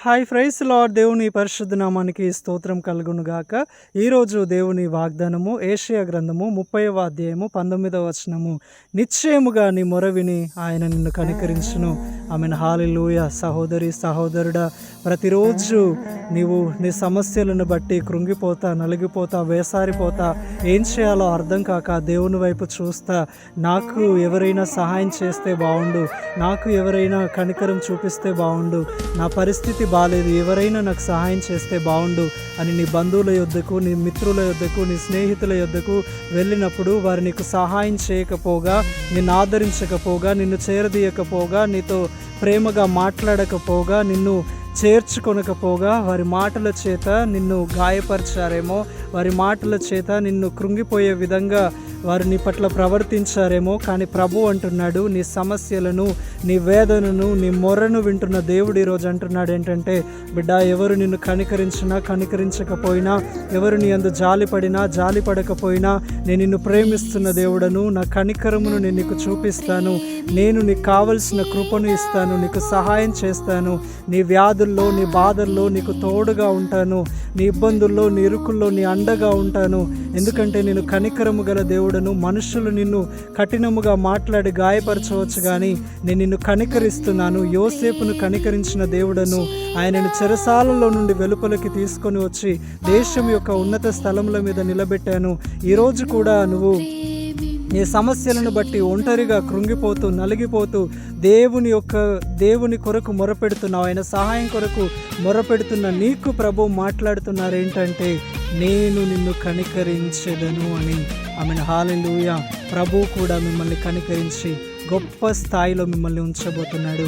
Hi price lord. దేవుని పరిశుద్ధ నామానికి స్తోత్రం కలుగును గాక. ఈరోజు దేవుని వాగ్దానము ఏషియా గ్రంథము 30వ అధ్యాయము 19వ వచనము. నిశ్చయముగా నీ మొర విని ఆయన నిన్ను కనికరించును. ఆమెన్. హల్లెలూయా. సహోదరి సహోదరుడా, ప్రతిరోజు నీవు నీ సమస్యలను బట్టి కృంగిపోతా, నలిగిపోతా, వేసారిపోతా, ఏం చేయాలో అర్థం కాక దేవుని వైపు చూస్తా, నాకు ఎవరైనా సహాయం చేస్తే బాగుండు, నాకు ఎవరైనా కనికరం చూపిస్తే బాగుండు, నా పరిస్థితి బాలేదు, ఎవరైనా నాకు సహాయం చేస్తే బాగుండు అని నీ బంధువుల యొద్దకు, నీ మిత్రుల యొద్దకు, నీ స్నేహితుల యొద్దకు వెళ్ళినప్పుడు వారు నీకు సహాయం చేయకపోగా, నిన్ను ఆదరించకపోగా, నిన్ను చేరదీయకపోగా, నీతో ప్రేమగా మాట్లాడకపోగా, నిన్ను చేర్చుకొనకపోగా, వారి మాటల చేత నిన్ను గాయపరిచారేమో, వారి మాటల చేత నిన్ను కృంగిపోయే విధంగా వారు నీ పట్ల ప్రవర్తించారేమో. కానీ ప్రభు అంటున్నాడు, నీ సమస్యలను, నీ వేదనను, నీ మొర్రను వింటున్న దేవుడు ఈరోజు అంటున్నాడు ఏంటంటే, బిడ్డ, ఎవరు నిన్ను కనికరించినా కనికరించకపోయినా, ఎవరు నీ అందు జాలిపడినా జాలిపడకపోయినా, నేను నిన్ను ప్రేమిస్తున్న దేవుడను, నా కనికరమును నేను నీకు చూపిస్తాను, నేను నీకు కావలసిన కృపను ఇస్తాను, నీకు సహాయం చేస్తాను, నీ వ్యాధుల్లో, నీ బాధల్లో నీకు తోడుగా ఉంటాను, నీ ఇబ్బందుల్లో, నీ ఇరుకుల్లో నీ అండగా ఉంటాను. ఎందుకంటే నేను కనికరము గల దేవుడను. మనుషులు నిన్ను కఠినముగా మాట్లాడి గాయపరచవచ్చు, కానీ నేను నిన్ను కనికరిస్తున్నాను. యోసేపును కనికరించిన దేవుడను. ఆయనను చెరసాలలో నుండి వెలుపలికి తీసుకొని వచ్చి దేశం యొక్క ఉన్నత స్థలముల మీద నిలబెట్టాను. ఈరోజు కూడా నువ్వు నీ సమస్యలను బట్టి ఒంటరిగా కృంగిపోతూ, నలిగిపోతూ దేవుని కొరకు మొరపెడుతున్నావు, ఆయన సహాయం కొరకు మొరపెడుతున్న నీకు ప్రభు మాట్లాడుతున్నారు ఏంటంటే, నేను నిన్ను కనికరించెదను అని. ఆమెను. హల్లెలూయా. ప్రభు కూడా మిమ్మల్ని కనికరించి గొప్ప స్థాయిలో మిమ్మల్ని ఉంచబోతున్నాడు.